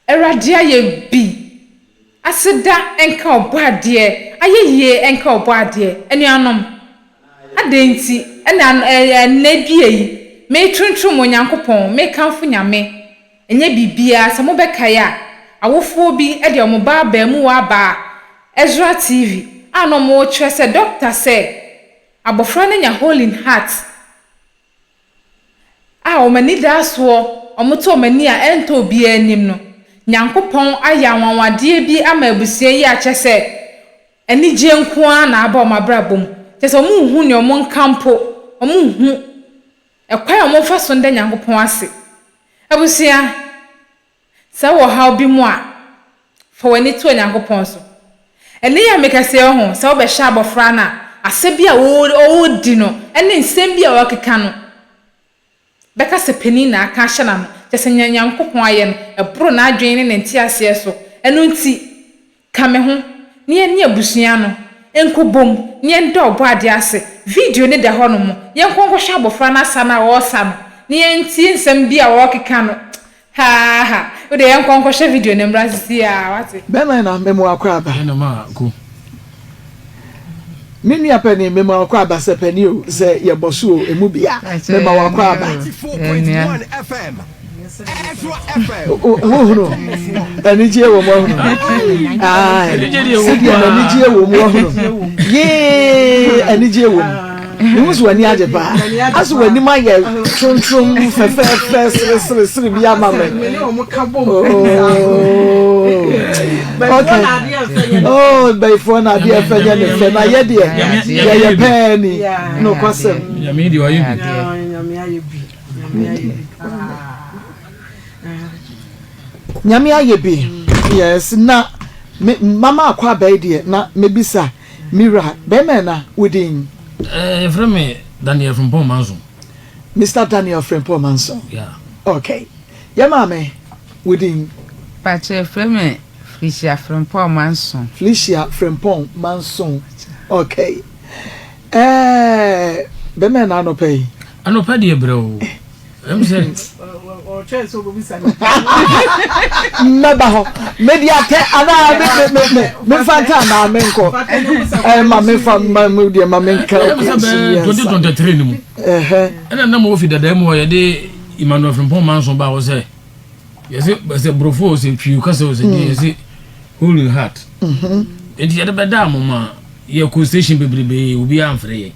Eradia ye bi. Aseda enka obade. Ayeye enka obade. Enuanom. Adenti ena nebie yi. Me tuntum onyankopon, me kanfo nyame. Enye bibia se mo bekaya. Awofo bi e de omo ba mu wa ba. SOMPATV. Ano mo twa se doctor se abofra na nya hole in heart. Omani da so omoto omani a ento obi anim no. Nyankopon aya wanwade bi ama abusia yi a kyese eni je nko a na aba omabrabom. Kyese omu hu ne omo nkampo, omu hu ekwa omo fa so nda Nyankopon ase. Abusia sa wo ha obi mu a fa wani to Nyankopon so. Eni ya mekase ho sa wo be hya abofra na asebi a wo di no eni nsem bi a wo keka no beka se pani na aka hye na no kyese Nyankopon aye no ebro na adwen ne nti ase so eno nti ka me ho ne eni abusua no enkobom ne enda obo ade ase video ne da ho no mo yenkonko hye abofra na asa na wo sa no ne enti nsem bi a wo keka no ha o de yenkonko hye video ne mrazisi a wate bema na memo akwa aba na ma ko mini apani memo akwa aba se pani o se ye boso emu bia memo akwa aba 94.1 FM oh anije wo mo anije wo mo ye anije wo Nimusu wani aje pa. Asu wani ma ye trum fe siri bi amame. Oh, by phone na dia fe ne fe na ye de. Ye penny. No kwasem. Nyame di wa yi. Nyame aye bi. Yes, na mama akwa bai de na mebisa Mira, be me na within From me, Daniel from Pomanson. Mr. Daniel from Pomanson. Yeah. Okay. Yeah, mammy. Within Pache from me, Felicia from Pomanson. Felicia from Pomanson. Okay. Be me na no pay. I no pay, bro. I'm saying. Never media me fanta na menko ma me fa ma media ma menka 2023 nimu na mo fi dada mo ye de Emmanuel from Pomanson ba wo say yes say brofo say twi ka say yes holy heart enti ye de beda mo ma ye ko station bebrebe obi amfre ye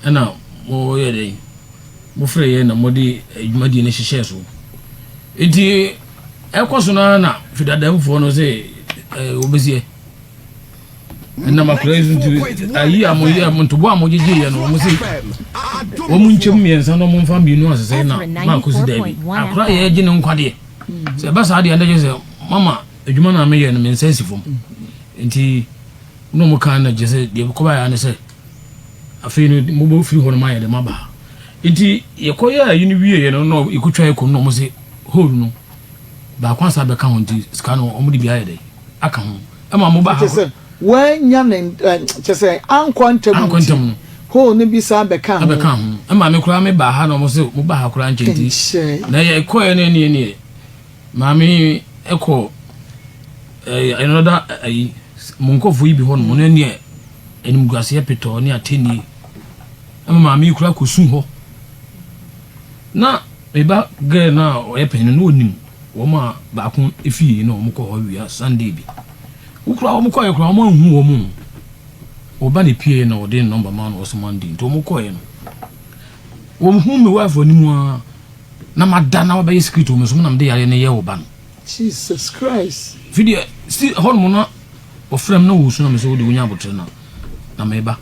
na mo ye de mo frɛ ye na mo de adwumadi ne hyehyɛ so enti ekoso na fidadamfo no se obezie na makura izu ayi amoyi amontobo amogege ye no mo se wo munchem miensa no mo mfa bienu asese na ma kosi dabi akura ye gine nkwade se ba sa de ande se mama adwuma na me ye no mensensifom enti no mo kan na je se de ko ba ya ne se afi no mo bo firi ho no ma ye de maba enti ye koya ayi ni wie ye no no ikutwa ye ko no mo se hole no ba kwansa be ka honti ska no omudi bia ye dey aka ho ama mo ba ha when yan chese anquantum ho ne bi sa be ka ho ama me kura me ba ha no mo se mo ba ha kura nchenti na ye koye ne ne mami eko another munkofo yi bi ho no mo ne ne enim guase peto ne ateni ama mami kura kosu ho na eba ge na o pen no onim wo ma ba ko efi no mo ko ho wi Sunday bi ukura wo mo ko ye kura mo hu wo mo oba ne pie na o de number man wo so Monday to mo ko ye no wo hu me wa fo ni mu a na mada na wo ba secret wo me so na me de yare ne ye wo ba no Jesus Christ video still hon mo na o frem na wo so na me so wo de wonya botre na me ba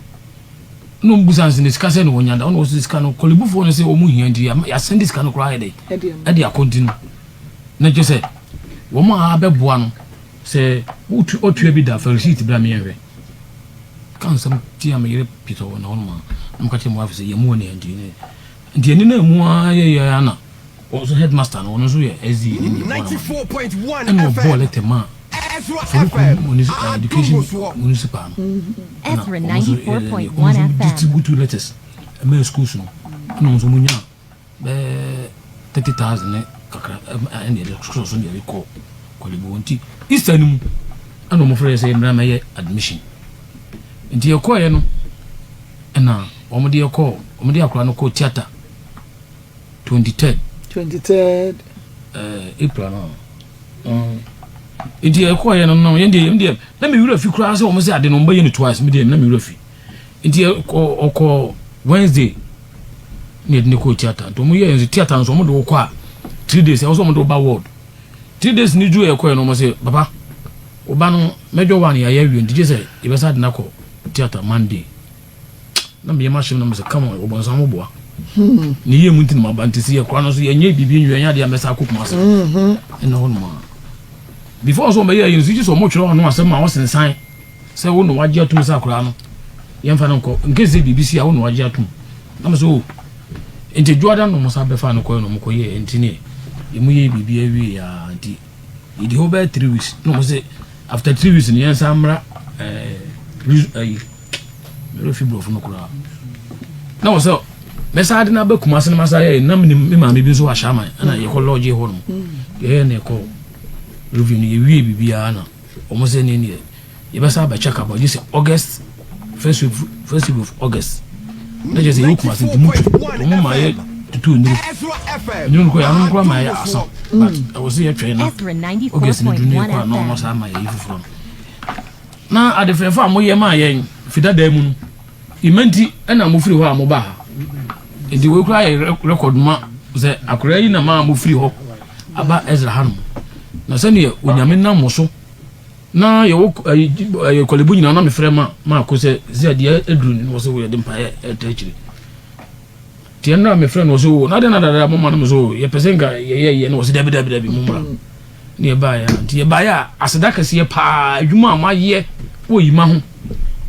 no mbusanse ne sika se no wonyanda ono so sika no kolibufo no se o mu hia ndi ya send sika no kra ede e continue na je se wo ma abeboa no se otu bi da felicity bra me yenwe kan sam ti am yire pito no no ma mkati mo afise ye mu ne ndi ne na mu aye ya na o so headmaster no so ye ezi ni 94.1 FM education municipal Ezra 94.1 FM distribute letters e schools no so munya 30,000 kakra and the schools on the call Kwalibu nti Easter no ana mo frɛ sɛ mra ma yɛ admission nti yɛ kɔ yɛ no na omode yɛ kɔ omode akora no kɔ theater 23rd April no nti yɛ kɔ yɛ no yɛ na me wura fi kora sɛ omo sɛ ade no mba yɛ no twice me de na me wura fi nti yɛ kɔ Wednesday ne de kɔ theater to mo yɛ theater no so mo de kɔ a 3 days also mo do ba ward 3 days ni ju e ko no mo say papa oba no mejo one ya ya wi ndije say e be sa de na ko theater Monday na me ma shim na mo say come on obo so mo boa ni ye mu ntin ma ba ntisi e ko no so ye nya bibi nyu nya de amesa ko kuma so eno ho no ma before so me ye yin so mo twere no asem ma wo sensan say wo no waje atum sa akora no ye mfa no ko nkeze BBC a wo no waje atum na mo so enti Jordan no mo sa be fa no ko no mo ko ye enti ne emu ye bibi awie ya anti idi ho be 3 weeks no mo say after 3 weeks ni yan samra me fi bro no kura na wo say me sa de na ba kuma se na masa ye na me ma me bi so ahama na ye ko lodge ho no ye ne ko review ni ye wie bibi ya na o mo say ni ye ba sa ba check up you say August first week of August na je say you kuma se dimutu o mo ma ye tutu ni you ko ya no ko ma ya aso but I was here train na August ni dunu ko no mo sa ma ye fufu na ade fefa mo ye ma ye fida da mu imenti na mo free ho a mo ba ha edi we kura ye record ma ze akura yi na ma mo free ho aba Ezra Hanum na se ne onyame na mo so na ye wo kolebu nyina na me frɛ ma ko se ze de edru ni wo se wo ye de mpa ye etechiri ti na me frɛ no so na de na da mo ma no so ye pesenga ye no se dabi mo mra ne ye ba ya ti ye ba ya aseda kase ye pa adwuma ma ye wo yi ma ho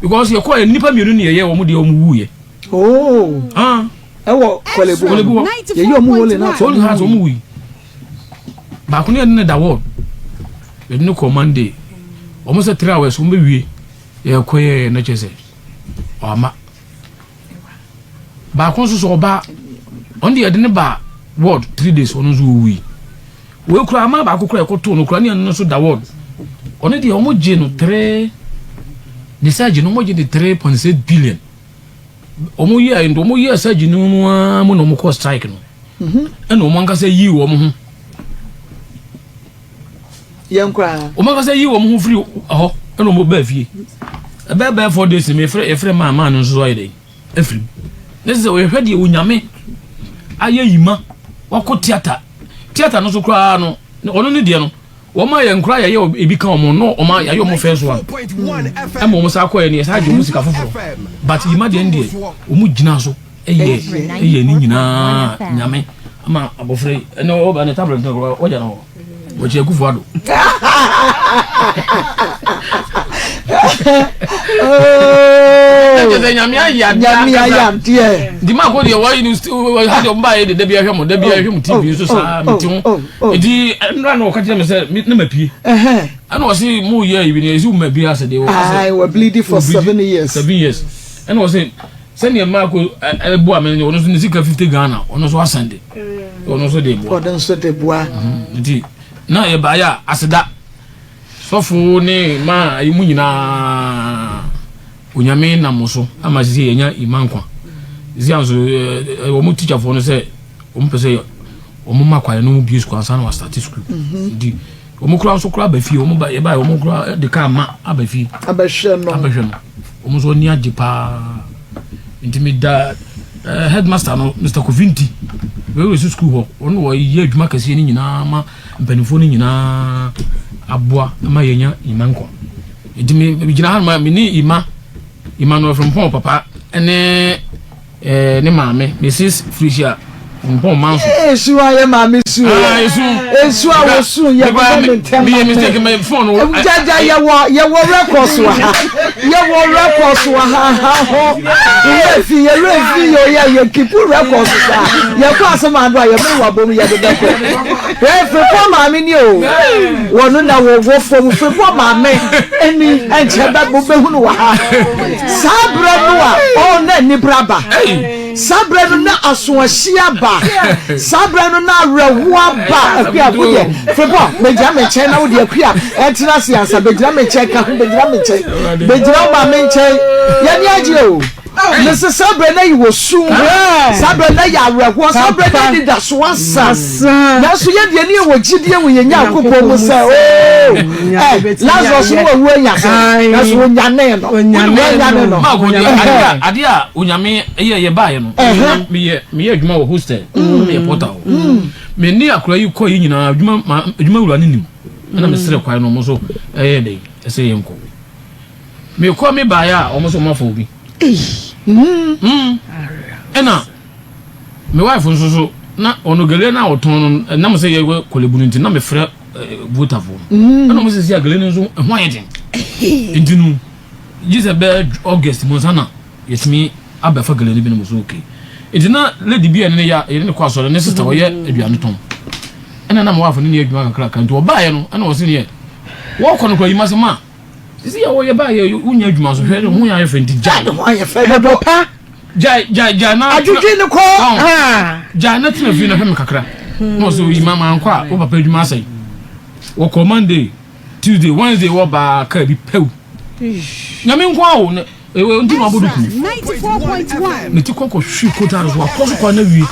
because ye ko ye nipa mienu ne ye wo mo de wo mu wu ye ewo kolebu ye yo mu wole na so ha so mu wi ba ko ne ne da word ye ne ko Monday almost 3 hours we wie ye ko ye na chese o ma ba ko so ba on the ne ba word 3 days onu zo wi we kura ma ba ko kura ko to no kura ne no so da word oni de omo je no 3 the surgeon omo je de 3.6 billion omo ye ndo omo ye surgeon no mo no mo ko strike no e no mo nka say yi wo mo ho yankwa o ma ka say yi wo mo ho free ho e no mo ba fie e ba 4 days me free ma no so ye dey e free nese we hwede onyame aye yima wako theater no so kra no ono ne de no wo ma ye nkra ye ebi kan omo no o ma ye yo mo first one e mo sa ko ye ne sa je musika foforo but yima de ndie o mu gina so eye ni nyina nyame ama abofre no o ba ne tablet no o ja no o je ku fuado nyame ayam tie di ma ko de why you still had your buy the debia hwem TV so sa mitiu edi nra no ka tell me say na mapie ana o say mu ye ibi ne ezu mabie ase de I was bleeding for 7 years ana o say send your ma ko ebo amene ono so ne sika 50 Ghana ono so asande ono so de bo odon so de boa edi na ye ba ya aseda sofu ne ma imu nyina onyame na moso ama sisi enya imankwa zianzo wo mu teacher for no say wo mu pese wo mu makwa no bi school ansa na start school di wo mu kura so kura ba fie wo mu ba ye ba wo mu kura de ka ma aba fie abahwe no wo mu so ni agipa intimida headmaster no Mr. Kovinti we were school ho ono wo ye adwuma kase ni nyina ma mpanifo ni nyina aboa ma yenya imankwa intimi bigina han ma ni Emmanuel from home papa ene ne maame Mrs. Frisia Mpon manso esu aye maame su esu awosu ye ba mentem me mistake my phone jaja ye wo records wa ha ho ye refi ye keep records sa ye ko asema ado ye me wa bom ye de ko fo maame ni o wonu na wo fo maame eni enche ba bo be hunu wa ha sabra no a o na ni braba sabre no na asoahia ba sabre no na arewa ba akua bude febo meja me chen na wode akua entina siansa begira me chen ka ho begira me chen begira ma me chen ya ni aje o nese sabre na yi wo su sabre na ya arewa sabre na di da so asa na so ye de ni wo gidie wo ye nya akopɔ mu sa o Lazarus wo nya na so nya ne no ma go ade a onyame ye baaye no me ye adwuma wo hostel me portal me ni akora yi kɔ yi nyina adwuma wura ne nim na me sere kwai no mo so dey ese ye nko me kɔ me baaye a omo so ma fa obi ena me wife nso na onogele na oton no na mo se ye kolebunu nti na me frɛ votafo na mo se sia gele nso ho ayeden entinu Jesus be August mo sana yesmi abafa gele bi no mo so okay entina lady bi ene ya ene kwa so ne sister wo ye aduane ton ena na mo wife ne adwuma kakra kan to oba ye no na wo se ne wo kɔ no kwa yima se ma sisi ya wo ye ba ye unya adwuma so hwɛ ho ya yɛ fenti jai ho ya fɛ do pa jai na adwudwe ne ko jai na tena fi na hwɛ me kakra no so yima ma nkɔ a wo papa adwuma asai wo ko Monday Tuesday Wednesday wo ba ka bi pew nyame nkɔ a wo nti ma bodu ku 94.1 ne ti kokɔ hwi kota so akɔ so na wi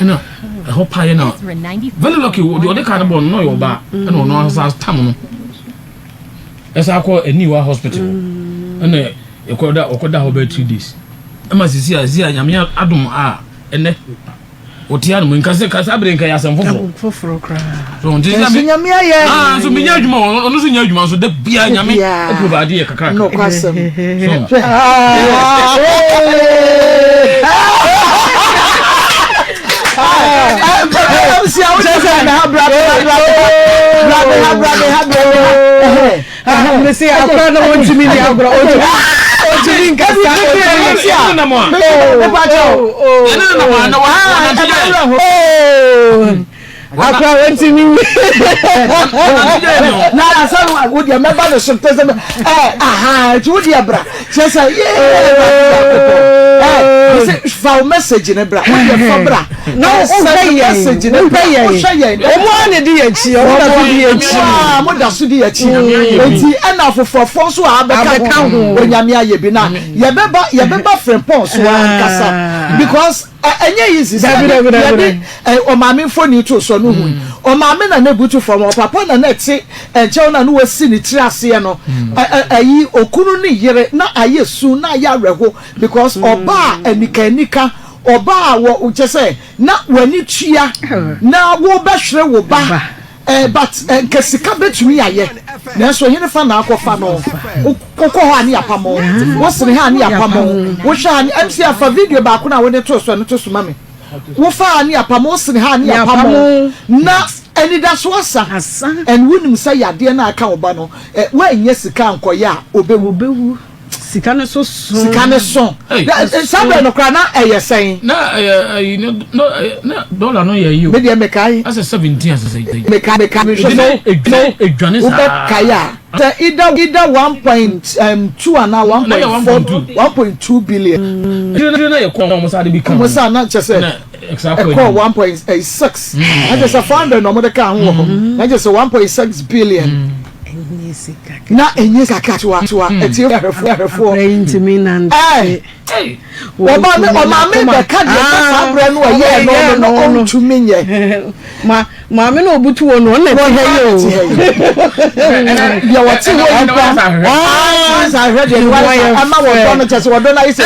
na ho pa ye na very lucky wo de ka na bo no yo ba na no asa tam no esa akɔ aniwa hospital na okoda ho ba 3 days ama sisi azia nyame adom a ene otia no nka se kasa brenka ya sam foforo kra so nyame aye so menya adwuma ono so nya adwuma so da bia nyame provide ye kakra no kwasem message in a bra. No, message in a prayer. One dear chi, what does the chi? Enough for force to have a count when Yamia Yebina. Yabeba friend post one because any easy or mammy for you to so no or mammy and nebutu from or papa and let's say and John and who was seen it Trasiano. I Okununi yere na aye soon na ya reho because oba and nika oba wo je say na wani tua na wo be hwere wo ba but kesika betumi aye na so hene fa na akofa no kokko ho ani apamo wo sere ha ani apamo wo hwa ani MC afa video ba ko na wo ne to so no to so mame wo fa ani apamo wo sere ha ani apamo na eni da so asa and wunim say yade na aka oba no wa enye sika ankoya obewu sika ne so sabe no kra na eyesen na no dollar no ye you me de mekai as 17 as say mekai edwane sa kaya either 1.2 and 1.2 billion na ye ko mo sa de bi kan mo sa na chese exactly 1.6 and just a founder no mo de kan ho na just 1.6 billion na enye kakatwa eti erefo intimi nan o ma me be ka de sabre no ye no to me nye ma me no obutu wo no na he yo ya wati wo pa sa ready ama wo don no chese wo don na ise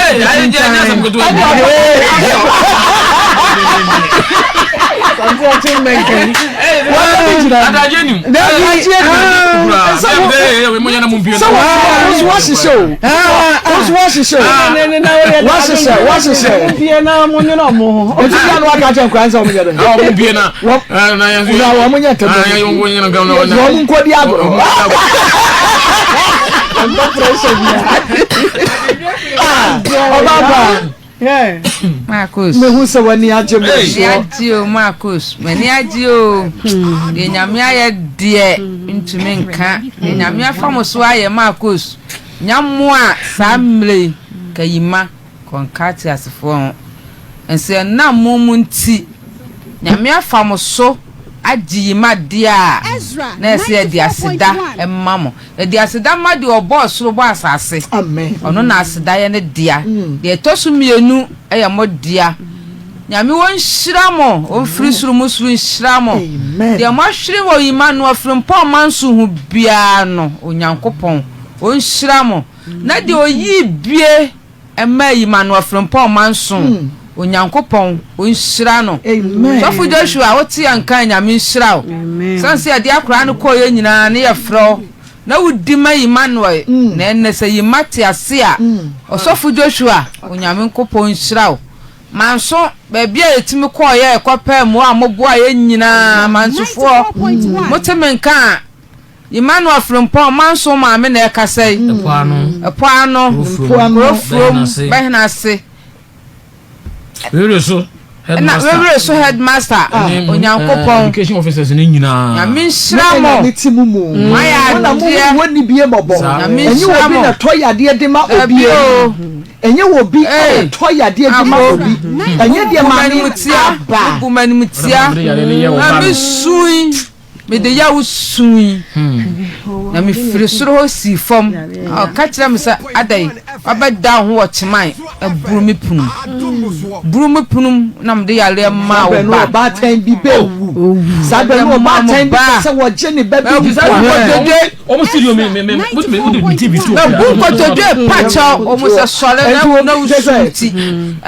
Marcus. Me hu se wani aje mo. Adio Marcus. Mani adio. Ye nyame aye de ntumi nka. Ye nyame afa mo so aye Marcus. Nyamo a samle kayima konkati asefo ense na momunti nyame afam so agiyima dia na ese dia aseda emmamo dia aseda ma de obo soro bo asase amen ono na aseda ye ne dia de tosu mienu eye mo dia nyame won hyiramo on firi suru musuru hyiramo de mo hwere wo yima no afrimpo manso hu bia no onyankopon on hyiramo na de oyi bie ema yima no afrimpo manso onyankopon on hyira no sofu Joshua woti anka nyame hyira o sanse ade akora no ko ye nyina ne ye fro na wudi ma Emmanuel na ennese yimate ase a osofu Joshua onyame nkopon hyira o manso baabia yetimi ko ye ekopa mu a moboa ye nyina mansofo motemenka Emmanuel frimpon manso ma me na ekasai epoano bahina se Where so headmaster onyankopon education officers ni nyina nyame shramo nitimumu na woni bie mobo enyi obi na toyade de ma obi enye obi toyade de ma obi enye de ma ni mutia bumani mutia na misui me de ya usui na mi firi soro ho si fom ka kira me sa adai abada ho wo chiman burumi punum na me de ya le ma wo ba tan bi be wu sabe no ba tan bi se wo je ni ba bi omo studio me TV to na bu ko to de pacha omo se sole na usunti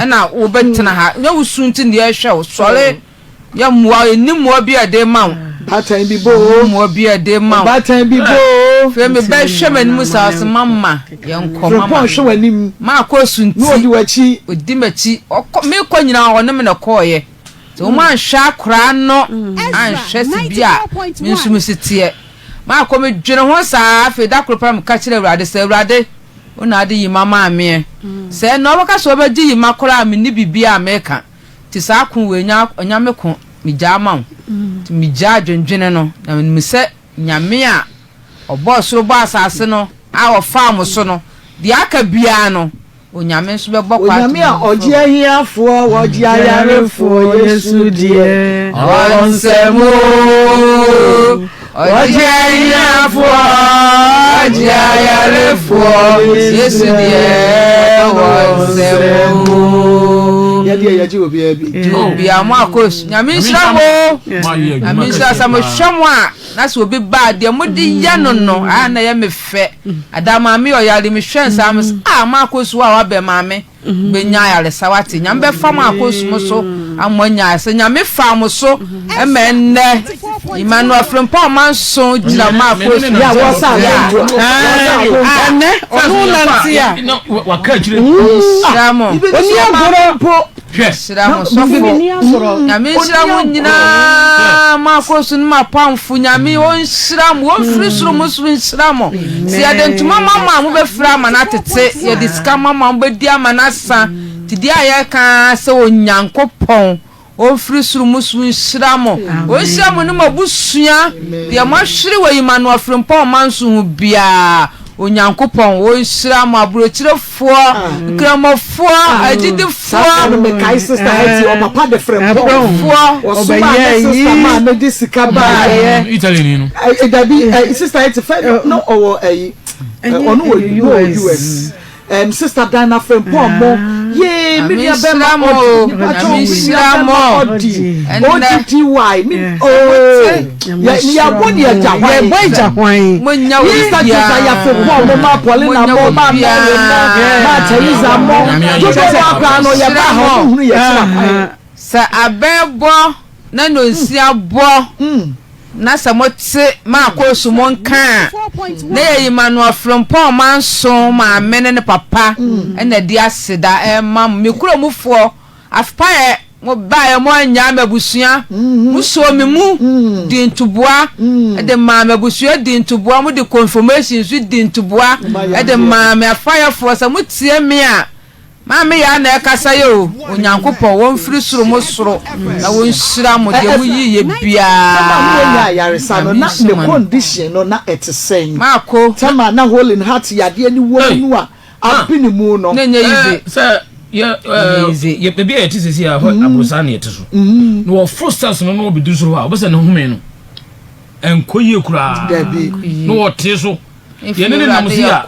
na wo betena ha na usunti ne ya hwe sole ya muwa ni muwa bi ade ma batan bi bo mo bia de ma batan bi bo fe me be hwe manimu saase mama ye nko mama hwe wanim ma ko sunti no di wachi odi machi me ko nyina won me na ko ye so mo anhwa akra no anhwe si bia nsum sitie ma ko me dwene ho saa fe da kropam ka kire awrade se awrade ona ade yi mama ame se no baka so ba gi yi makora me ni bibia ameka ti saa kun we nya me ko mi jama mi jadwendwene no na me se nyame a obo soro bo asase no a wo farm so no de aka bia no onyame so be bokwa onyame a oje ahiafo woje ayarefo Yesu die onsemo oje ahiafo oje ayarefo Yesu die onsemo ya ji obi abi obi amakos nyame shramo nyame shramo shomwa na so obi ba de modi ya no no na ya mefe adama mi oyale mi hwensa am amakos wa be mame be nya ya resawati nyame be fam akos mo so amonya se nyame fam so emenne Emmanuel frimpon manso jira makos ya wo sa ane onu nantia wa ka kire shramo oni agoro Shiramo sofo nyame shiramo nyina makosu nma pamfu nyame on shiramo on firi suru musu shiramo si adentuma mama mo be fira mana tete ye diska mama mo be dia manasa ti dia ya ka se onyankopon on firi suru musu shiramo on shiramo no mabusua de ma hwere wa Emmanuel frimpon manso hu bia onyankopon wo nhyira ma aburochirefo kramofo agidefo me kai sister eti o papa de frempo o be sister ma me di sika ba Italy no dabi sister eti no o onu wo US sister Dana frempo mo ye mi ya be ma mo ODTY mi ya body ya hwan mo nya wo ya frempo mo ma Paulina mo ma ma Teresa mo to ba no ya ba ho hunu ya tira sa abebo na no nsi abo na samote ma akosu monka na ye Emmanuel frimpon manso ma mene ne papa na di aseda mam me kuro mufo afpae mo bae mo anya mabusua muso me mu di ntuboa de ma mabusua di ntuboa mu di confirmation su di ntuboa de ma me afire for sa mutie me a mama ya na ekasa yo onyankopon won firi suru mo suru na won hyira mo de wo yiye bia na yaresa no na the condition no na etesen mako tama na holding heart yade ani wo nu a abini mu no nenye yibe sir ye baby e tisi si abrosa na ye tiso no frusters no no obidu so ha obese ne home no enkoye kura no otiso ye ne nam si a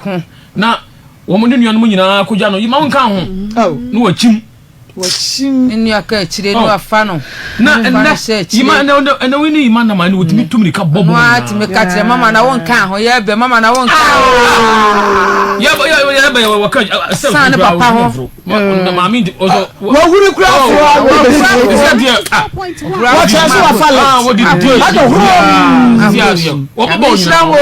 na wo mo ne nuanom nyina akogya no yima wonka ho no wachim enu aka chire no afa no na yima na wini yima na mani wotimi tumri ka bobo wa timi ka chire mama na wonka ho ye be mama na wonka ya ba waka san papa ho na mami ozo wo huru kura fo wa chanso wa fala wo di wo bobo nyamo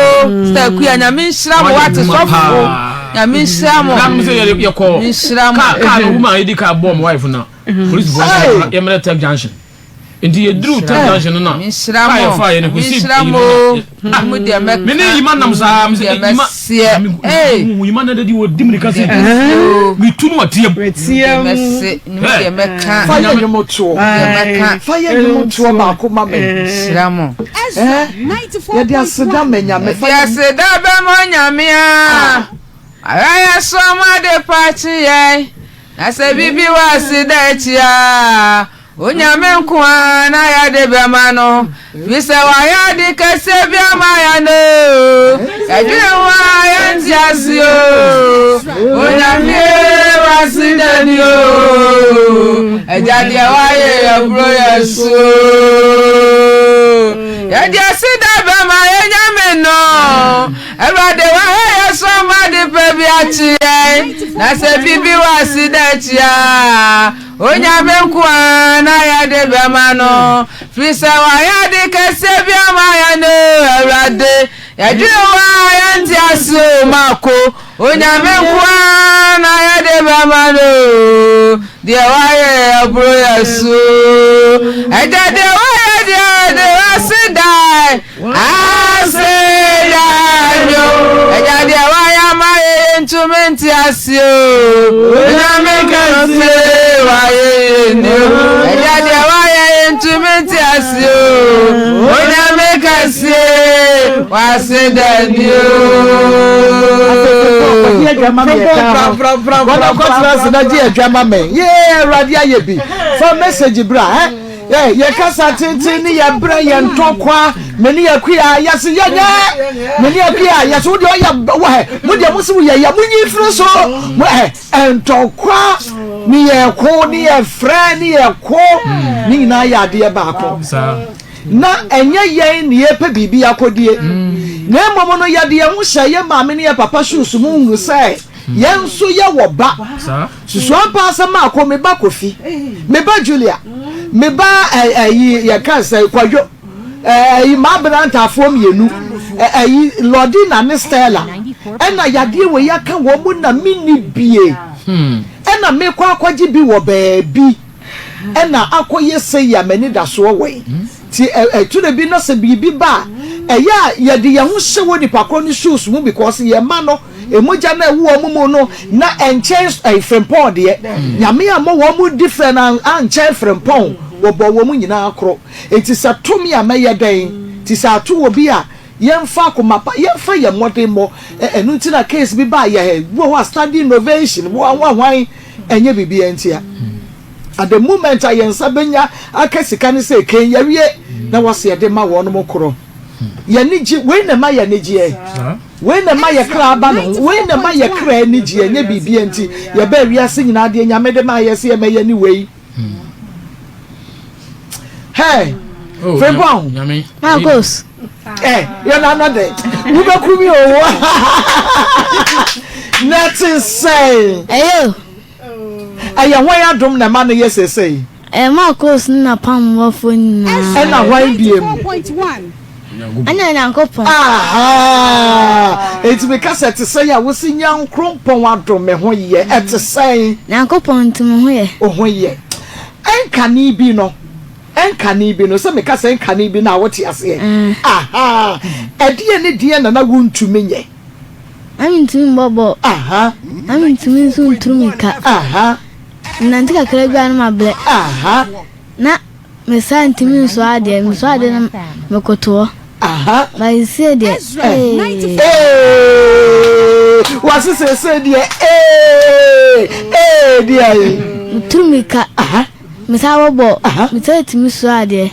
sta ku ya nyame nhyira wa te sofo nyame nhyira mo na me se ye ko nhyira mo ka no woman edi ka bomb wife na police voice ye mele tech junction enti ye drew tech junction na nhyira mo fire ne ko si nhyira mo mu de mek me ne yima nam sa me se yima na dedi wo dimri ka se mi tunu atiem messe ni mu de meka fire ni moto fire ni moto ba ko ma me nhyira mo ye dia seda menya me ya seda be mo nyame a ayaya soma de pachi ye na se bibi wa sida chia onyame nkwa na ya de be ma no fi se wa ya de kase bi ama ya no edwe wa ya ntiasio onyame wa sida ni o ejade wa ye abro yesu ya de sida be ma ye nyame no everade wa ye soma de pe bi achi na se bibi wa sida chia onyame nkwa na ya de be ma no fi se wa ya de kase bi ama ya no everade ya dwe wa ya ntiasio mako onyame nkwa na ya de be ma no de wa ye abro yesu ejade wa ya de asida asida yo ejade wa ya ma ye ntumenti asio onyame kase wa ye no ejade wa ya ntumenti asio onyame kase wa asida yo for message bra ye kasa tintin ni ya bra ye ntokwa meni ya kwia ya se ye nya meni ya kwia ya so de ya wa mu de musu ye ya munyi firi so mu ntokwa ni ye ko ni ye fra ni ye ko ni na ya de ba ko na enye ye ni ye pe bibi akodie na momo no ya de ye hu hye ye maame ni ye papa shoes mu hu sai yenso ye wo ba susu ampa asema akọ me ba kofi me ba Julia me ba ayi ye kan sai kwadwo ayi ma branta afo mienu ayi Lodi na ne Stella ena yade we yaka wo mu na mini bie ena me kwa akwaji bi wo baabi ena akoye se ya mani da so we ti to the bi no se bibi ba eya yade ye hu hye wo nipa ko ni shoes mu because ye ma no emoja na ewu omumu no na enche frempon de nyame amo wo mu different anche frempon wo bo wo mu nyina akro enti sa tomi amaye den ti sa to wo bi a yemfa komapa yemfa ye modemo enu nti na case bi ba ye wo standing innovation wo hwan enye bibi entia at the moment I yensa benya akasika ne se ken yawie na wose ye de ma wo no mokro ye niji we na ma ye niji we na ma ye kra ba no we na ma ye kra niji enye bibi enti ye ba wiase nyina de nyame de ma ye se ye ma ye ni we hey Febon nyame Marcos you na no de we be kumi o nothing say ayo aya hwan adom na ma no yes say Marcos na pam wo phone na na hwan biem 4.1 ana nyankopon eti me cassette say ya wo si nyankrompon adom me ho ye ete say nyankopon ntum ho ye o ho ye enka ni bi no say me cassette enka ni bi na wo ti ase edie ne die na na wo ntumi nye amintum bobo amintum nso nturumika nanti kakra gwa na mable na me santimi nso ade na mekoto ba ise de was say dear dear Tumika Misawa bo mitati miswade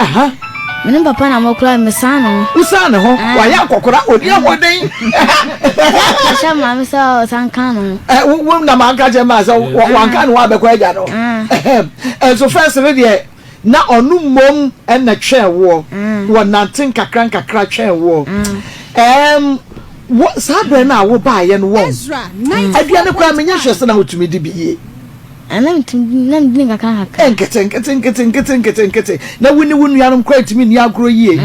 Mene papa na mokura mesano usana ho wa ya kokora odi ahoden Asha mama sa sankano wo na manka je ma sa wanka no abekwa agya no so first ready na onu mom na twen wo nantin kakran twen wo what sabre na wo ba ye no wo aduane kwa menya hwese na hotumi di biye Anam dinga kan nkete na wuni nuanom kwa timi ni agro yie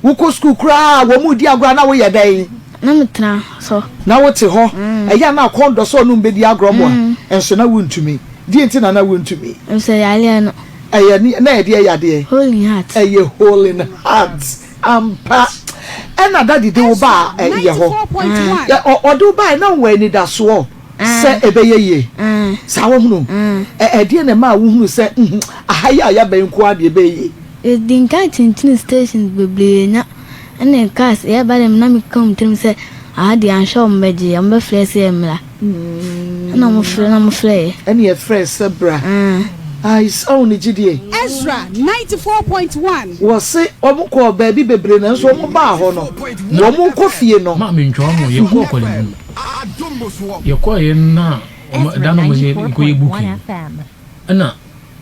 wo ko school kra wo mu di agro na wo ye dan na metra so na wo te ho eya na kondo so no mbedi agro mo enso na wuntumi di enti na wuntumi enso yale no eya ni na ye de yade holy heart eye holy heart ampa ena daddy de wo ba ye ho odo ba na wo ani da so se ebeyeye sawo hunu die na ma wo hunu se ahaya ya ben ko ade ebeye dinka tintin station beble na ene cars ya ba dem na mi come trim se ade an show mbeji am be fresh emla na mo fre ene ye fresh sebra I saw ni gidie Ezra 94.1 wose omo ko ba bi bebre na so omo ba ho no omo ko fie no ma me ntwa mo ye ko ko le mu ye ko ye na da no mo ye ko ye buki ana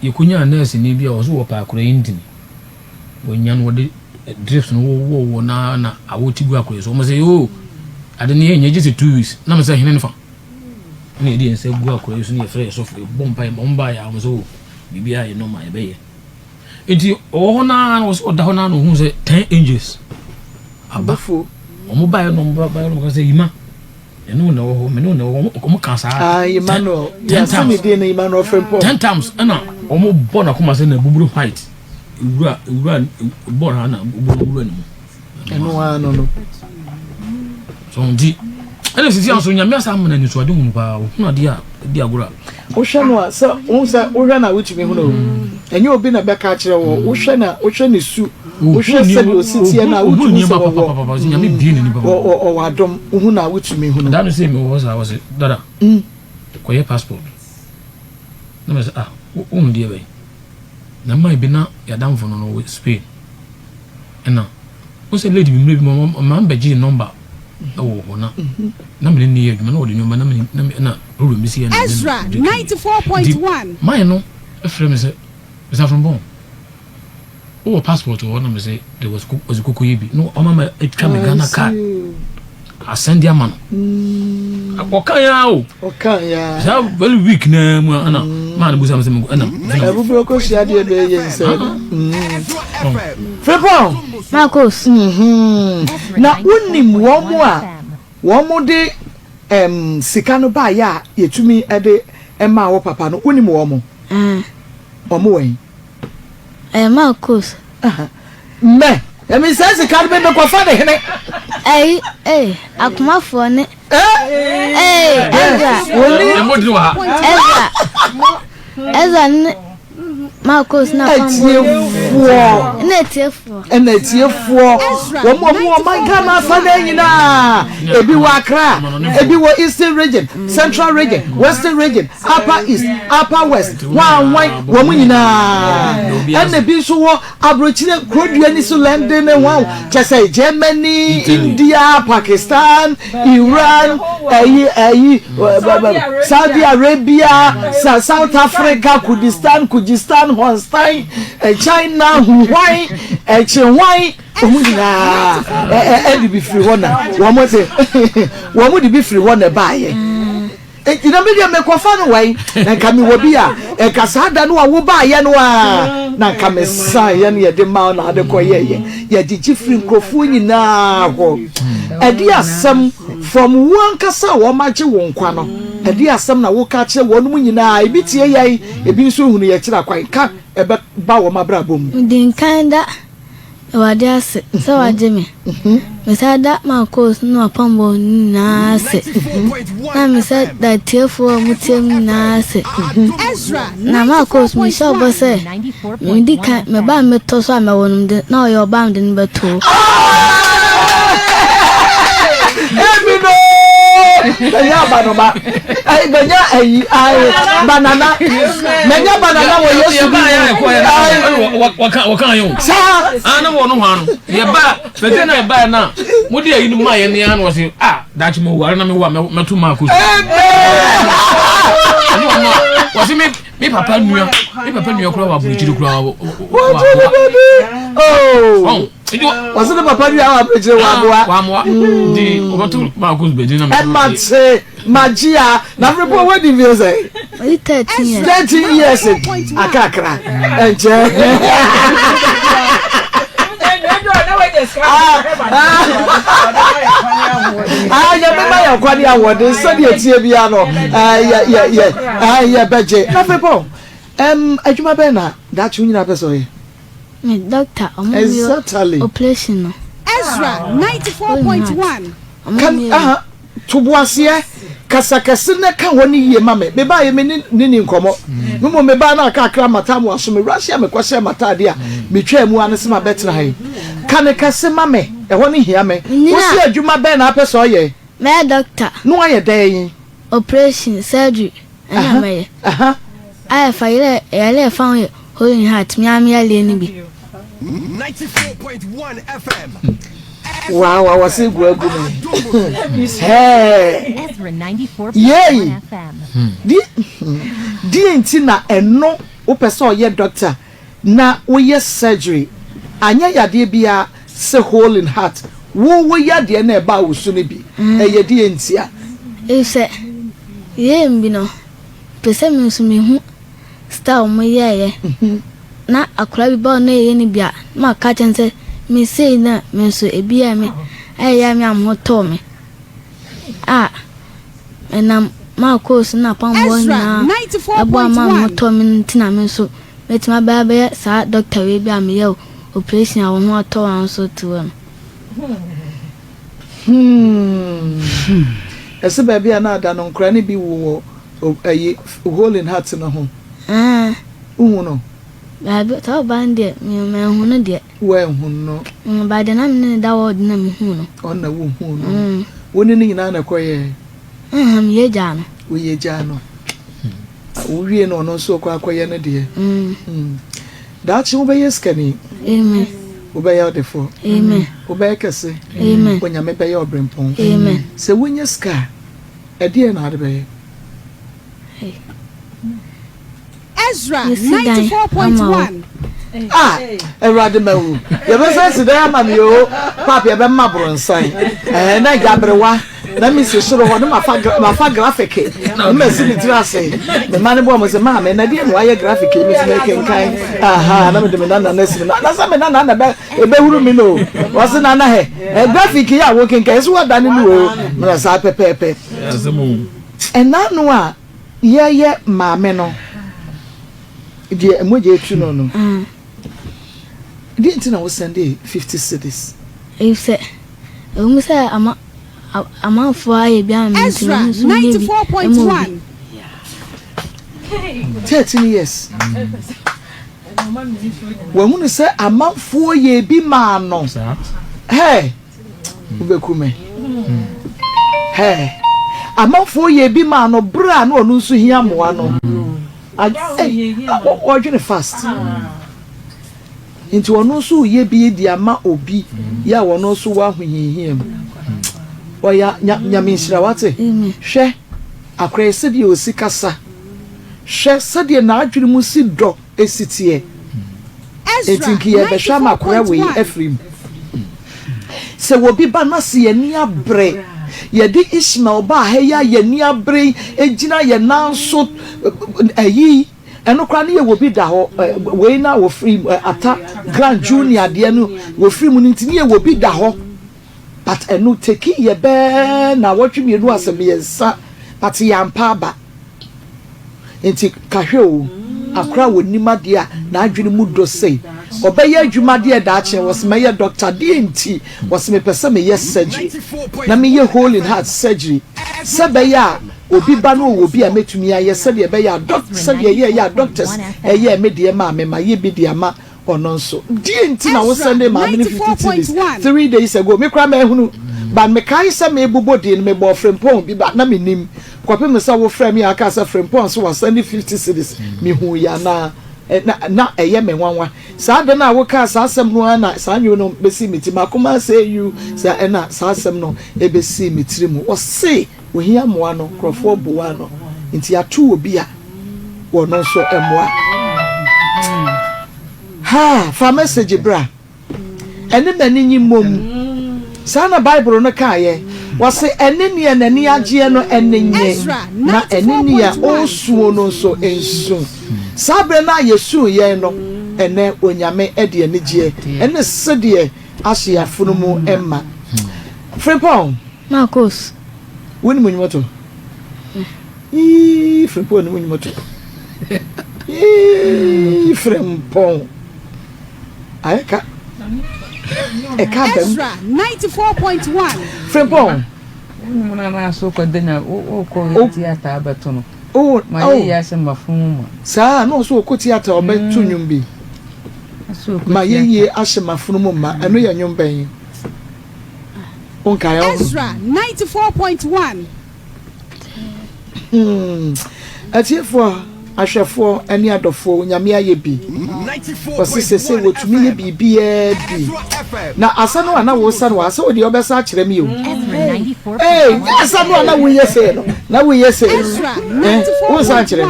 ye kunya nurse ni bia wo so wo pa akura indin wo nyan wo de drips no wo na awoti gu akura so mo say yo ade ne ye nyeje 2 weeks na mo say hene ne fa ne di ense gu akura so ne fresh so bomba e bomba ya mo so bibia ye no ma e be ye enti o na wo so da ho na no hu say 10 angels abafo o mo ba ye no ba no ko say ima eno na wo me no na wo ko mo kansa Emmanuel ya se me de na Emmanuel frempo 10 times ana o mo bo na kuma say na buburu white ewura bo na buburu ni eno ano no so ndi ene sisi anso nyame asa amana ni so ade hu pa hu na dia agura o hwe no so o hwe na wutumi hu no enye obi na beka kire wo o hwe ni su o hwe se do sitie na wutumi so wo nyame bie ni ba o wadom hu na wutumi hu no da no say me wo sa was dada ko ye passport na me say o ndie be na mai bi na ya damfo no Spain ena o say lady bi mre bi ma mbeji number oh na na me ni adwuma na wo de nyoma na me na ruru mi si na Ezra 94.1 my no frame say is from bon oh passport or na me say there was kuku yibi no o mama etwa me Ghana card I send ya man okay ya so very weak na mu ana man bu sam sem ana ebu bro ko sia de be ye nse Fepon Marcos na unim wo mu a wo mu de sika no ba ya yetumi ede ema wo papa no unim wo mu omo wen Marcos me emi say sika be be ko fa de hene akumafo ne Ezra ne Marcos na Etiefo wo manga na fa na nyina ebi wa Accra ebi wo Eastern region Central region Western region Upper East Upper West wan wo mu nyina ene bi so wo abrochire krodua ni so London ne wan chese Germany India Pakistan Iran Saudi Arabia South Africa Kurdistan Holstein China Huawei Chenwai omudina edi bi free wona wo mo di bi free wona baaye ina media me kofa no wai na kami wo bi a kasa da no wo baaye no a na kame sa ye ne de ma na de koyeye ye di free nkrofo nyina ho edi asem from one kasa wo maje wo nkwa no edi asem na wo ka kire wo no nyina ebi tie yai ebi nso hunu ye kira kwan ka ebe ba wo mabra bom din kanda wadiase so wajeme mesada Marcos no apambo na se na mesada tiefo mutem na se na Marcos mi so bo se mi di kan me ba me to so me wonum de na oyo ba m de ni beto Emino ya banoma ai benya ai banana menya banana wo yesu waka yo sa ana wo no hwano ye ba fete na ba na mudi ayi no ma ye ne an wo se dachi mo ware na me wa meto ma ko wasi me papa nua kura wa buruchiri kura wa wasi ne papa nua wa buruchiri wa moa di obato ma ko be di na me magia na report what the views say 13 years akakra enje ya me ya kwani awode so de etie bia no ya beje na people adwuma be na that you nyina person ye me doctor operation no Ezra 94.1 kan tubuasie kasakase na ka woni yie mame me ba ye me ni nkomo mo me ba na akakra mata mo aso me Russia me kwase mata de a me twa mu ane se ma betra hai kan kase mame e ho ni hia me wo si adwuma be na apeso ye me doctor no aye dan operation surgery ana me I fire ele found holding heart me am ya le ni bi 94.1 FM. Wow, I was saying go hey Ezra 94.1 FM. Di entina eno wo pese oye doctor na wo ye surgery anya yade bia se hole in heart wo yade na e ba wo su ne bi ye di entia ise ye mbi no pese me su me hu star mo ye na akura bi ba na ye ni bia ma ka chense me say na me so ebia me ya me am hoto me enam ma course na pambo na abo ma hoto me ntina me so metima ba ba sa doctor we bia me ye operation a wo hoto an so to ese ba bia na da no nkra ne bi wo ayi hole in heart no ho no Baby, tell Bandy, you may who dear. Well, no, by the name that would name who on the womb. Wouldn't in an acquire. Ye Jan. We ye Jano. We no no so quite dear. That's over your scanning. Amen. Obey out the four. Amen. Obey Cassie. Amen. When you may pay your brimpon. Amen. So when you scar, a dear not obey. Ezra 94.1 Erademawu. You be say there am yo, papa e be mabro nsan. Na gabrewa. Na mi se soro ho na ma graphic. Na si ni trase. Me mane bo mo se ma me na die no aye graphic mi se kenkan. Aha, na me de me na si na sa me na be e be huru mi no. Wo se na he. Graphic ya wo kenkan so wada ni no. Na sa pepepe. Na no a ye ma me no. Die emoje etu no. Didn't know Sunday 50 cities. If say, say I'm for a biam. Ezra 94.1 13 years. When we say I'm out for ye be man no. Hey, ubekume. Hey, I'm out for ye be man no bra no no so hia mo ano. I fast. Into ono so ye bi di ama obi ya wono so wa hwehihiem oya nyame nhira wate hwe akra se de osikasa hwe se de na adwene mu si do esitie etinki ye behwa makora we Efrim se wo bi ba na se ye ni abre ye di Ishmael ba he ya ye ni abre ejina ye nanso ayi eno kwa ne ye wo bi da ho we na wo free ata grand junior de no wo free mu ntini ye wo bi da ho but eno teki ye be na wotwe mi enu asem ye nsa but ya mpa ba enti kahwe o akra wonima de a na adwene mu do sei obeye adwuma de da ache was me ye doctor de enti was me pese me ye surgery na me ye hole in heart surgery sebe ya obi ba no obi a metumi aye se de be ya doctor se de ye ya doctors ye me de ma me ma ye bi de ma ono nso de enti na wo sende ma me 50 3 days ago me kra ma ehunu but me kai say me bobodi me bo frempon bi ba na me nim kwape me say wo frem ya aka say frempon so was send 50 cedis me hu ya na eye me nwanwa sa de na wo ka sa asem no na sa anyo no besi meti makoma say you sa na sa asem no e besi metiri mu o say wo hia moa no krofo boa no nti atu obi a wo no so emoa ha fa message bra ene mani nyimom sa na bible no ka ye wo say ene ne nani agye no enenye na ene ne ya osuo no so ensu sabre na yesu ye no ene onyame ede anigye ene sede ahye afunu mu emma frempon Marcos woni munyoto frempon ni munyoto frempon ayeka Ezra 94.1 frempon muna na so ko denya o ko theater abetono ma ye se mafumu sa no so ko theater obetu nwum bi ma ye ahye mafumu ma eno ya nwum ban onka yo Ezra 94.1 atiefo ahwefo ani adofo nyame aye bi osise wotumi ye bibia bi na asano ana wo sa no asa odi obesa kire mi o asano ana wo yese no na wo yese wo sa kire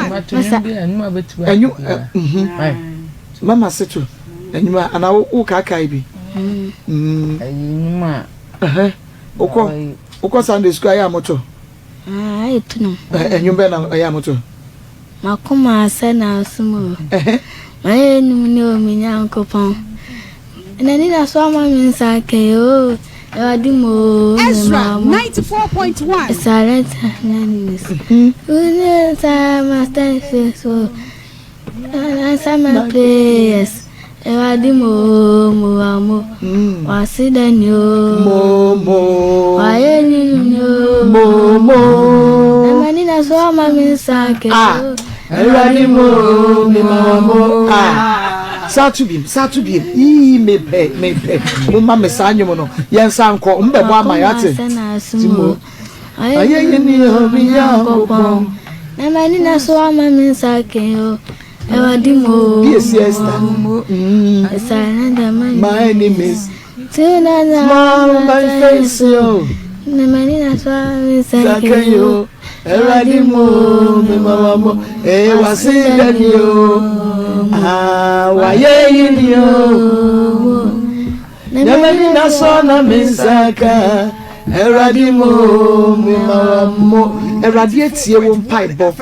enyu mama setu enyu ana wo kaka bi enyu uko Sunday school ya moto etunu enyu be na ya moto makoma sana sumo maye ni ominya nkopon enani na so ma mi nsake o adimo Ezra 94.1 silent nanis une sa master so sama players adimo mo amo wasidanyo mo waye ni mo enani na so ma mi nsake adimo mi mamo Satubim mepe mo ma mesanyo no yensa nko mbe mo amayate timo aye ni obi ya nkopon na mani na so ama mi nsake o ewadimo yes my name is small my face yo na mani na so ama mi nsake o ewadimo mi mamo wasidaniyo waye ni yo nyamani na so na misaka eradimo mi mamo eradi tie wo mpaibo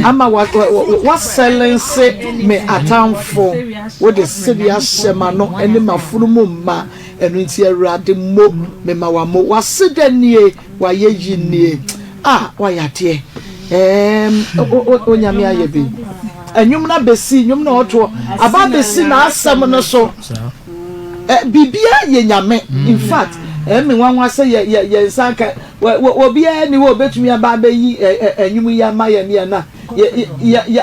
ama wa silence me atamfo wo de sidi ahyema no ene mafuru mu ma enu nti eradi mo me mawamo wa sidanie wa yeyi nie wa yate onyame ayebi enyum na besi nyum na oto aba besi na asem no so bibia ye nyame in fact me wanwa say ye nsanka obia ni wo betumi aba ba yi enyum ya ma ye ne na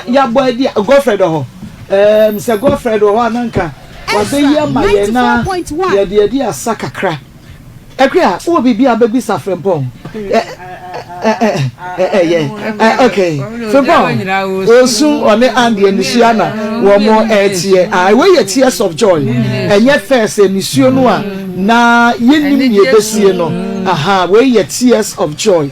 ya boy dia girlfriend ho se girlfriend ho ananka wa be yi ma ye na ye dia sakakra ekria wo bibia baby safrempon okay frempon osu one and enisiana wo mo etie we ye tears of joy enye first enisuo no a na yenim ye besie no we ye tears of joy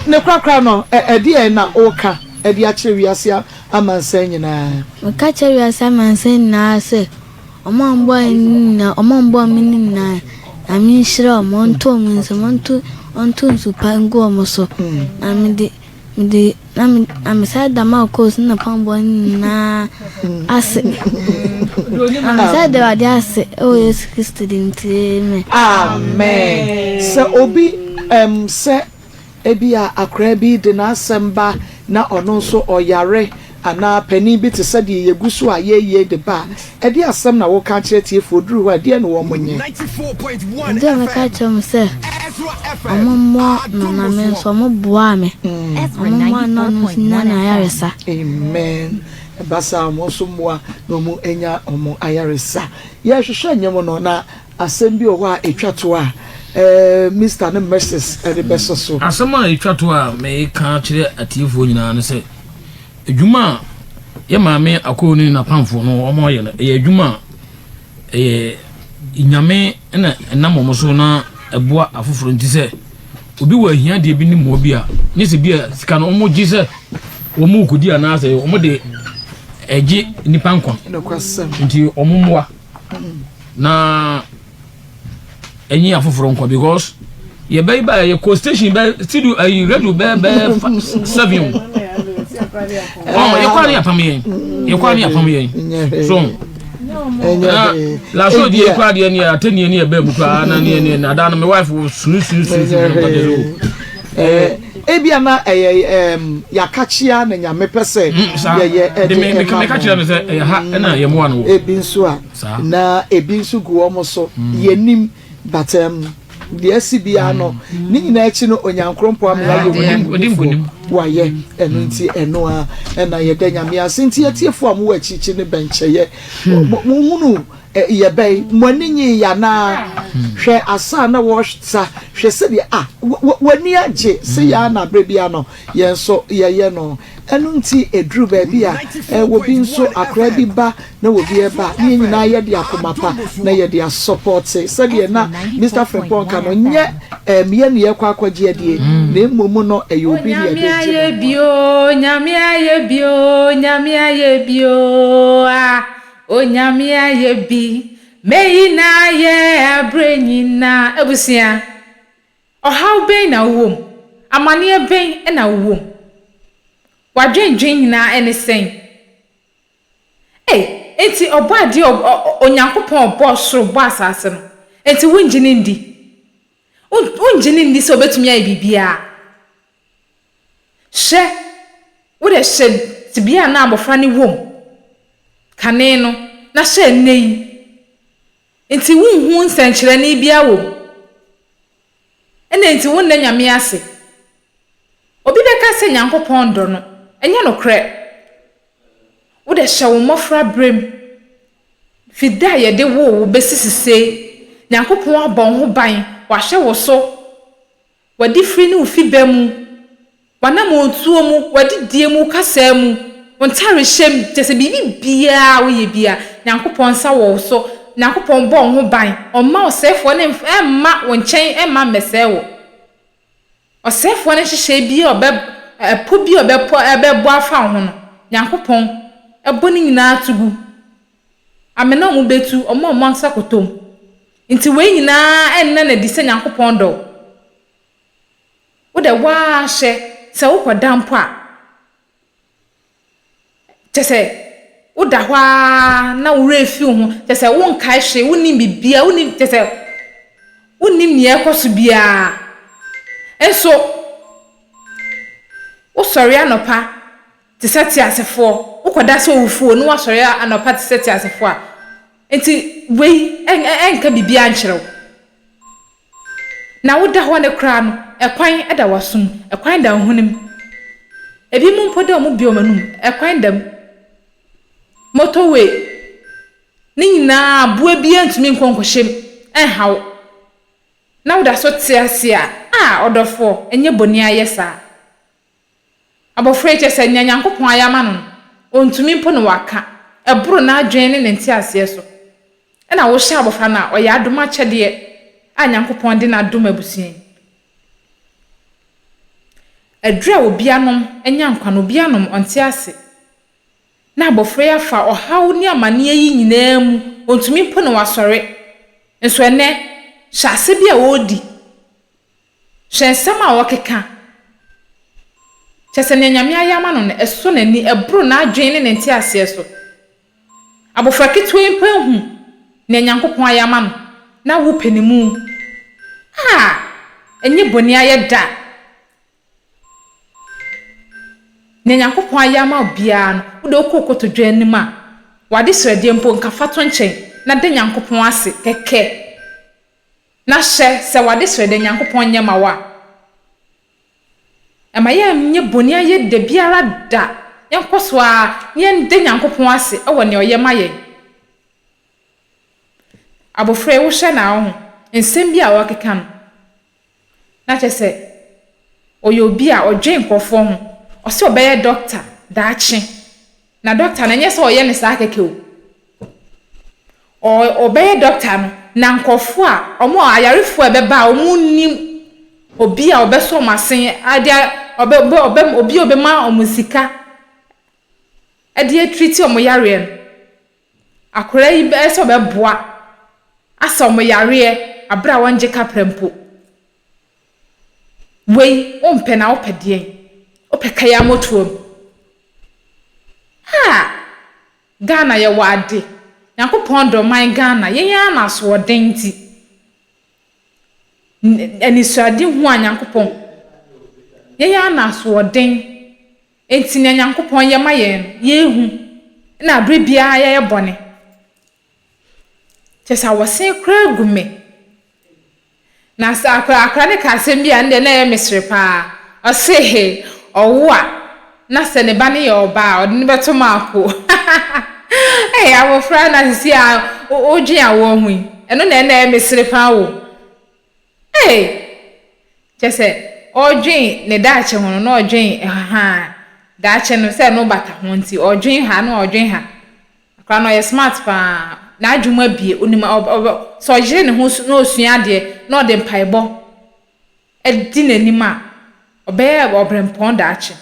ne krakra no ede na oka ede a kire wiase amansan nyina ka kire wiase amansan na se omombo mini na ami shira monto munso monto onto super ngo omoso amide amsada ma course na pambo na ase amsada wadi ase o Yesu Kristo dintime amen se obi se ebia akra bi de na asamba na ono so oyare ana pani bi te sadi yegusu ayeye de ba edi asem na wo ka kire tie foduru wa de na wo monye 94.1 de ma ka chom se amommo na men so mo boa me amommo no na yaresa amen basa mo so moa no mu enya omo ayaresa ye hwehwe nyemo no na asem bi o wa etwato a Mr. and Mrs. and the best so asama etwa to a me ka kire atifo nyina ne se adwuma ye maame akoni na pamfo no omo ye e adwuma inyame na enamo so na eboa afoforo nti se obi wa hia de bi ni mo bi a nye se bi a sika no omo gi se omo kodi ana se omo de eji nipa nkwa nti omo moa na enyi afoforo nkwa because ye be ba ye co station be studio ayi radio be 7 ye kwa ni apam ye so la so die kwa die ni atani ni e be bu kwa na ni na da no my wife sunu ebia na ya kachia na nyame pese ye de me kachia me se ha na ye mo anu ebi nso a na ebi nso gu omo so yenim but the SCBA no ni nyina echi no onyankrompo amela ye odim wa ye enu nti eno a na ye da nyame asenti atiefo am wa chichi ne benche ye mo hunu ye bay moninyi ya na hwe asa na wo sa hwe se de wani age se ya na brebia no ye nso ye no enu nti edru ba bia wo bi nso akra bi ba na wo bi eba ni nyina ye de akomapa na ye de support se de na Mr. Frempong ka no nye me ne ye kwa akwaje de na emmomu no e yo bi ye nyame aye bio onyame aye bi meyi na ye abrenyi na ebusia how ben na wom amane ben na wom wadwenjwen nyina enesen enti obade onyankopon obo soro bo asase no enti wunjini ndi so betumi ayi bibia she wo de she tibia na abofra ne wom kane no na she nei enti wunhu nsankyere ne bia wom enti wonna nyame ase obi beka se nyankopon do no enye no kre wo de she wo mofra brem fida ye de wo besisise nyankopon abon ho ban wa hye wo so wadi firi ne ufi ba mu wana mo tuo mu wadi die mu kasa mu ontare hyem tese bibi bia wo ye bia nyankopon sa wo so nyankopon bon ho ban omma osefo ne emma wo nchen emma mesewo osefo ne hyehye bia obe po bia obe bo afa ho no nyankopon ebo ni nyina tugu amena mu betu omma omma kotom nti we nyina enna na dise nyankopon do wo de wa hye se wo kodampo a tese wo da hwa na wo refi ho tese wo nkai hye wo nim bibia wo nim tese wo nim ne ekoso bia enso wo sori anopa tese ti asefo wo koda se ofuo no wa sori anopa tese ti asefo a enti we enka bibia nkyerɛw na wo da hwa ne kra no ekwan eda wasum ekwan da hunim ebi mu mpoda mu bi omanum ekwan dam motorway ni nyina bua bi antumi nkonkohyem enhaw na wo da so tiase a odofo enye boni ayesa abofre chese nyanyankopon ayama no ontumi mpo no waka ebro na adwen ne ntiase so na wo hye abofra na oya adoma kyede a nyankopon de na adoma abusien adra obianom enya nkwa no obianom ontiase na abofra ya fa ohaw ni amane yi nyina mu ontumi mpo no wasore enso ene hyase bia wodi hyensam a wokeka chese nyanyame ayama no ne eso nani ebro na adwen ne ntiase so abofra kitwe mpanhu ne nyankopon ayama no na wo penimu enye boni ayeda ne nyankopon ayama obia no wo de okokoto dwanim a wade srede mpo nka fato nchen na de nyankopon ase keke na hye se wade srede nyankopon nyema wa amaye nye boni ayeda biara da yenkoso a nye de nyankopon ase ewo ne oyema yen abofra wo hye na ho nsem bia wakeka no na kyese oyobi a odwen nkofo ho ose obeye doctor daache na doctor na nyese oye ne saa keke o obeye doctor no na nkofo a omo ayarefo ebeba omu nim obi a obeso masen adia obi obema omusika ade treat omo yare akora yi be so beboa asa omo yare abra wanje kaprempo wei ompe na opedien opeka ya motuom ha Ghana ye wade Nyankopon do man Ghana yenya na so odenti eni suade hu Nyankopon yenya na so oden enti Nyankopon ye maye yehu na abre bia ye bone chesa wose kra gume na sa akra ne ka sem bia nde na ye misre pa ose owo a na se ne ba ne ye oba odi ne beto mako eh awofra na sisi a oji awo hu eno na ye misre pa wo eh chese ojin ne daache hono na ojin daache no se no bata ho nti ojin ha na ojin ha akra no ye smart pa na adwuma bie onima so jire ne ho no osua de na ode mpaibo edi nanima obeye obrempon daache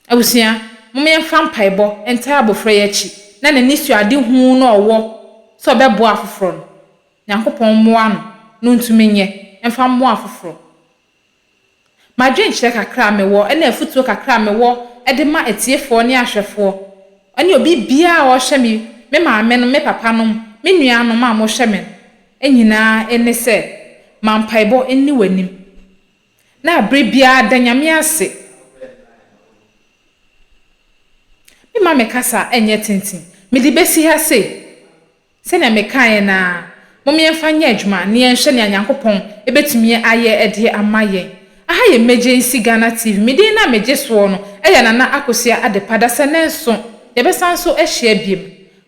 abusia mumye mfa mpaibo enta abofra ye chi na nani suade hu na owo so obebo afoforo no Nyankopon moa no ntumenye mfa mo afoforo madwen kyerɛ kakra mewo ena afutuo kakra mewo ede ma etiefo ne ahwefo ani obi bia a ɔhwɛ me maame no me papa no me nua no ma mo hwɛ me enyina ene sɛ mampaibo enni wanim na abre bia da nyame ase me ma me kasa enye tintin me di besi ha se na me kan na momye mfa nya adwuma ne enhwɛ ne Nyankopon ebetumi aye ede amaye aha ye emergency Ghana TV mede na meje so no eya nana akosia adepada senenso yebesanso ehia biem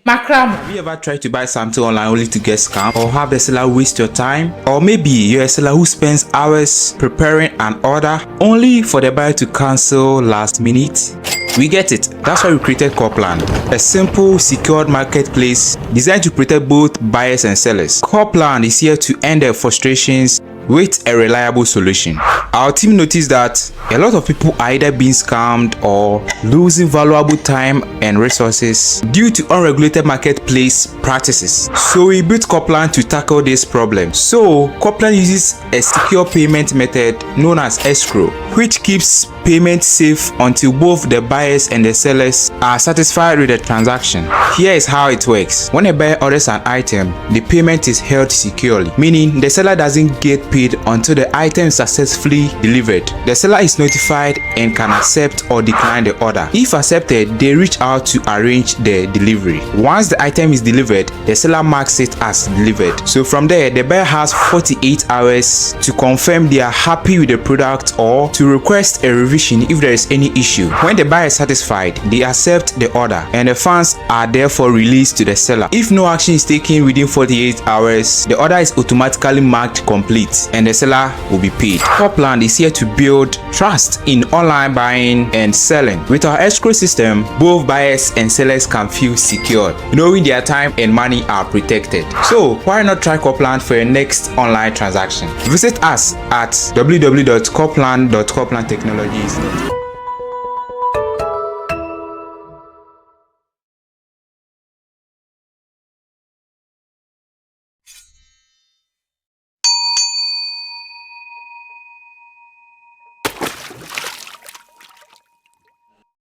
makram. Have you ever tried to buy something online only to get scammed, or have the seller waste your time? Or maybe you're a seller who spends hours preparing an order only for the buyer to cancel last minute? We get it. That's why we created Copland, a simple, secured marketplace designed to protect both buyers and sellers. Copland is here to end their frustrations with a reliable solution. Our team noticed that a lot of people are either being scammed or losing valuable time and resources due to unregulated marketplace practices. So we built Copland to tackle this problem. So Copland uses a secure payment method known as escrow, which keeps payment safe until both the buyers and the sellers are satisfied with the transaction. Here is how it works. When a buyer orders an item, the payment is held securely, meaning the seller doesn't get paid until the item is successfully delivered. The seller is notified and can accept or decline the order. If accepted, they reach out to arrange the delivery. Once the item is delivered, the seller marks it as delivered. So from there, the buyer has 48 hours to confirm they are happy with the product or to request a revision if there is any issue. When the buyer is satisfied, they accept the order and the funds are therefore released to the seller. If no action is taken within 48 hours, the order is automatically marked complete and the seller will be paid. Copland is here to build trust in online buying and selling. With our escrow system, both buyers and sellers can feel secure, knowing their time and money are protected. So why not try Copland for your next online transaction? Visit us at www.copland.coplandtechnologies.